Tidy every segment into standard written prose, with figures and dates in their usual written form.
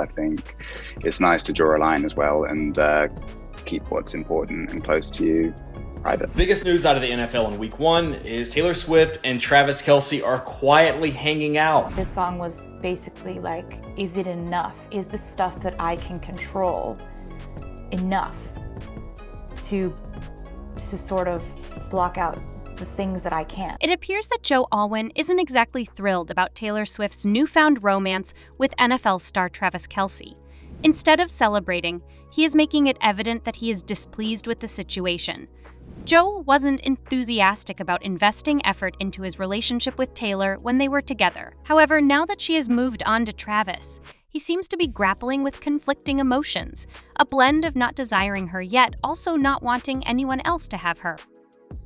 I think it's nice to draw a line as well and keep what's important and close to you private. Biggest news out of the NFL in week 1 is Taylor Swift and Travis Kelce are quietly hanging out. This song was basically like, is it enough? Is the stuff that I can control enough to sort of block out the things that I can't? It appears that Joe Alwyn isn't exactly thrilled about Taylor Swift's newfound romance with NFL star Travis Kelce. Instead of celebrating, he is making it evident that he is displeased with the situation. Joe wasn't enthusiastic about investing effort into his relationship with Taylor when they were together. However, now that she has moved on to Travis, he seems to be grappling with conflicting emotions, a blend of not desiring her yet also not wanting anyone else to have her.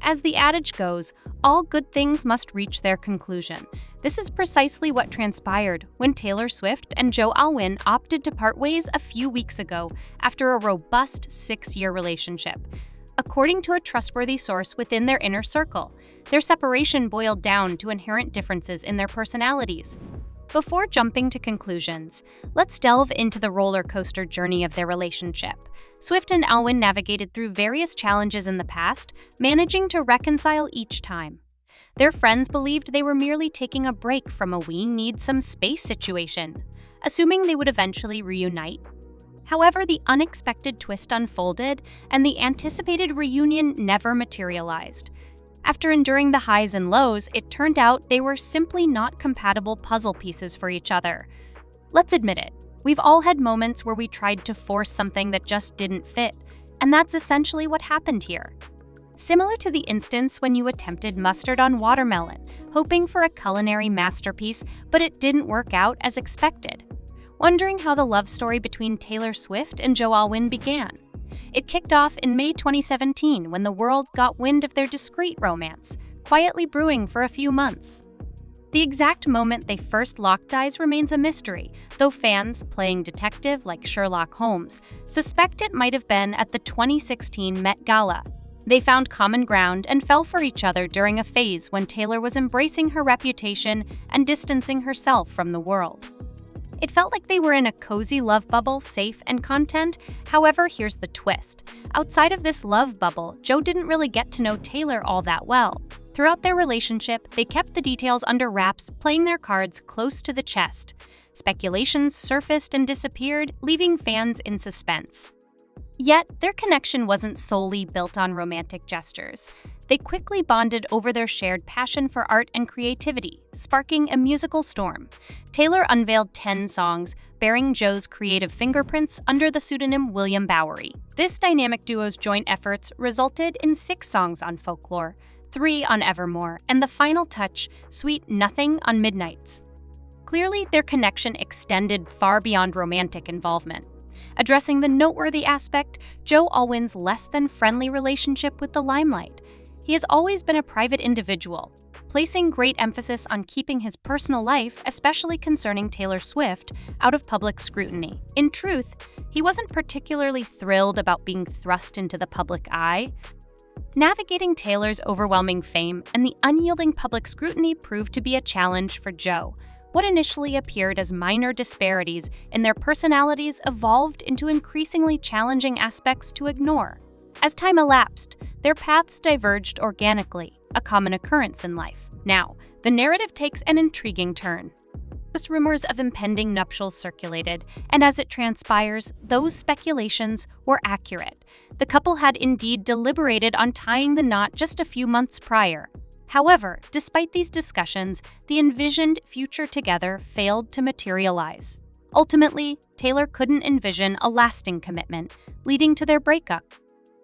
As the adage goes, all good things must reach their conclusion. This is precisely what transpired when Taylor Swift and Joe Alwyn opted to part ways a few weeks ago after a robust 6-year relationship. According to a trustworthy source within their inner circle, their separation boiled down to inherent differences in their personalities. Before jumping to conclusions, let's delve into the roller coaster journey of their relationship. Swift and Alwyn navigated through various challenges in the past, managing to reconcile each time. Their friends believed they were merely taking a break from a "we need some space" situation, assuming they would eventually reunite. However, the unexpected twist unfolded, and the anticipated reunion never materialized. After enduring the highs and lows, it turned out they were simply not compatible puzzle pieces for each other. Let's admit it, we've all had moments where we tried to force something that just didn't fit, and that's essentially what happened here. Similar to the instance when you attempted mustard on watermelon, hoping for a culinary masterpiece, but it didn't work out as expected. Wondering how the love story between Taylor Swift and Joe Alwyn began. It kicked off in May 2017 when the world got wind of their discreet romance, quietly brewing for a few months. The exact moment they first locked eyes remains a mystery, though fans, playing detective like Sherlock Holmes, suspect it might have been at the 2016 Met Gala. They found common ground and fell for each other during a phase when Taylor was embracing her reputation and distancing herself from the world. It felt like they were in a cozy love bubble, safe and content. However, here's the twist. Outside of this love bubble, Joe didn't really get to know Taylor all that well. Throughout their relationship, they kept the details under wraps, playing their cards close to the chest. Speculations surfaced and disappeared, leaving fans in suspense. Yet, their connection wasn't solely built on romantic gestures. They quickly bonded over their shared passion for art and creativity, sparking a musical storm. Taylor unveiled 10 songs, bearing Joe's creative fingerprints under the pseudonym William Bowery. This dynamic duo's joint efforts resulted in 6 songs on Folklore, 3 on Evermore, and the final touch, Sweet Nothing on Midnights. Clearly, their connection extended far beyond romantic involvement. Addressing the noteworthy aspect, Joe Alwyn's less-than-friendly relationship with the limelight. He has always been a private individual, placing great emphasis on keeping his personal life, especially concerning Taylor Swift, out of public scrutiny. In truth, he wasn't particularly thrilled about being thrust into the public eye. Navigating Taylor's overwhelming fame and the unyielding public scrutiny proved to be a challenge for Joe. What initially appeared as minor disparities in their personalities evolved into increasingly challenging aspects to ignore. As time elapsed, their paths diverged organically, a common occurrence in life. Now, the narrative takes an intriguing turn. Rumors of impending nuptials circulated, and as it transpires, those speculations were accurate. The couple had indeed deliberated on tying the knot just a few months prior. However, despite these discussions, the envisioned future together failed to materialize. Ultimately, Taylor couldn't envision a lasting commitment, leading to their breakup.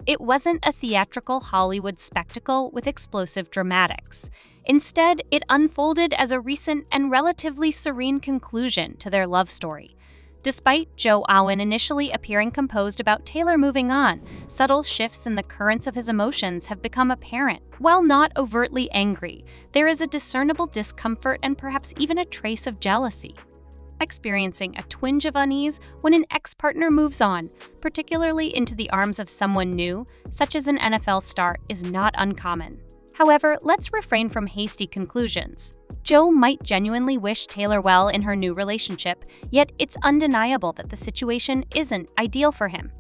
It wasn't a theatrical Hollywood spectacle with explosive dramatics. Instead, it unfolded as a recent and relatively serene conclusion to their love story. Despite Joe Alwyn initially appearing composed about Taylor moving on, subtle shifts in the currents of his emotions have become apparent. While not overtly angry, there is a discernible discomfort and perhaps even a trace of jealousy. Experiencing a twinge of unease when an ex-partner moves on, particularly into the arms of someone new, such as an NFL star, is not uncommon. However, let's refrain from hasty conclusions. Joe might genuinely wish Taylor well in her new relationship, yet it's undeniable that the situation isn't ideal for him.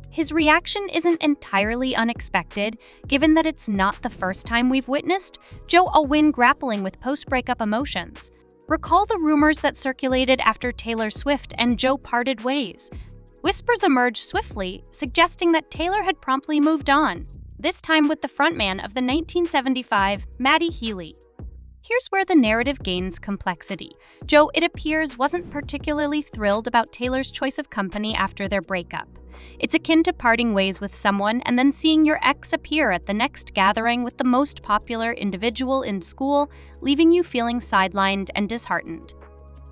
His reaction isn't entirely unexpected, given that it's not the first time we've witnessed Alwyn grappling with post-breakup emotions. Recall the rumors that circulated after Taylor Swift and Joe parted ways. Whispers emerged swiftly, suggesting that Taylor had promptly moved on, this time with the frontman of the 1975 Matty Healy. Here's where the narrative gains complexity. Joe, it appears, wasn't particularly thrilled about Taylor's choice of company after their breakup. It's akin to parting ways with someone and then seeing your ex appear at the next gathering with the most popular individual in school, leaving you feeling sidelined and disheartened.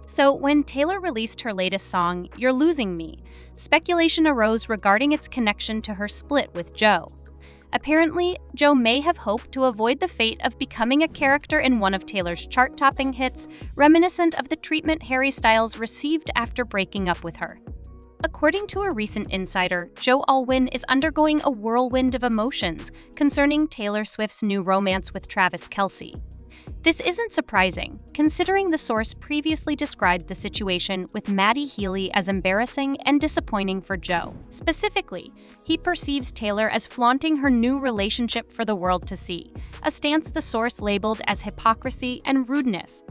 So when Taylor released her latest song, You're Losing Me, speculation arose regarding its connection to her split with Joe. Apparently, Joe may have hoped to avoid the fate of becoming a character in one of Taylor's chart-topping hits, reminiscent of the treatment Harry Styles received after breaking up with her. According to a recent insider, Alwyn is undergoing a whirlwind of emotions concerning Taylor Swift's new romance with Travis Kelce. This isn't surprising, considering the source previously described the situation with Matty Healy as embarrassing and disappointing for Joe. Specifically, he perceives Taylor as flaunting her new relationship for the world to see, a stance the source labeled as hypocrisy and rudeness.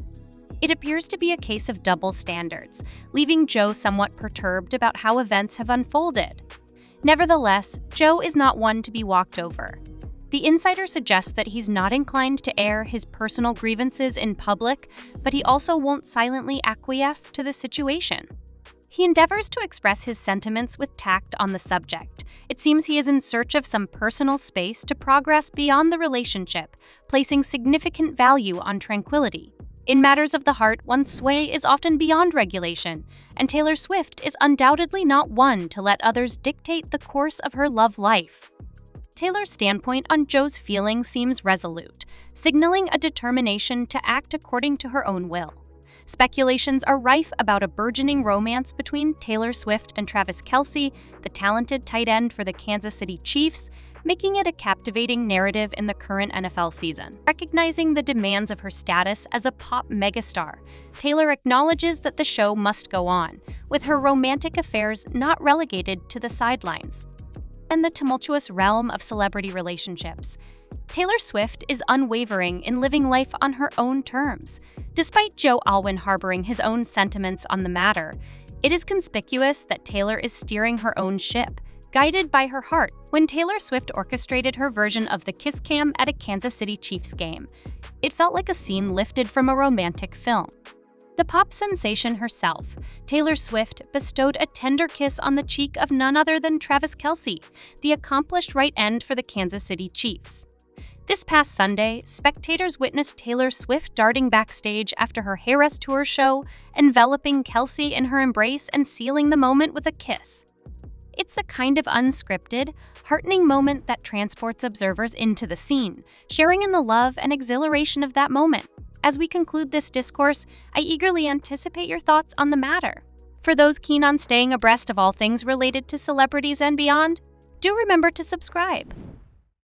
It appears to be a case of double standards, leaving Joe somewhat perturbed about how events have unfolded. Nevertheless, Joe is not one to be walked over. The insider suggests that he's not inclined to air his personal grievances in public, but he also won't silently acquiesce to the situation. He endeavors to express his sentiments with tact on the subject. It seems he is in search of some personal space to progress beyond the relationship, placing significant value on tranquility. In matters of the heart, one's sway is often beyond regulation, and Taylor Swift is undoubtedly not one to let others dictate the course of her love life. Taylor's standpoint on Joe's feelings seems resolute, signaling a determination to act according to her own will. Speculations are rife about a burgeoning romance between Taylor Swift and Travis Kelce, the talented tight end for the Kansas City Chiefs, making it a captivating narrative in the current NFL season. Recognizing the demands of her status as a pop megastar, Taylor acknowledges that the show must go on, with her romantic affairs not relegated to the sidelines. In the tumultuous realm of celebrity relationships, Taylor Swift is unwavering in living life on her own terms. Despite Alwyn harboring his own sentiments on the matter, it is conspicuous that Taylor is steering her own ship, guided by her heart. When Taylor Swift orchestrated her version of the kiss cam at a Kansas City Chiefs game, it felt like a scene lifted from a romantic film. The pop sensation herself, Taylor Swift, bestowed a tender kiss on the cheek of none other than Travis Kelce, the accomplished right end for the Kansas City Chiefs. This past Sunday, spectators witnessed Taylor Swift darting backstage after her Eras Tour show, enveloping Kelce in her embrace and sealing the moment with a kiss. It's the kind of unscripted, heartening moment that transports observers into the scene, sharing in the love and exhilaration of that moment. As we conclude this discourse, I eagerly anticipate your thoughts on the matter. For those keen on staying abreast of all things related to celebrities and beyond, do remember to subscribe.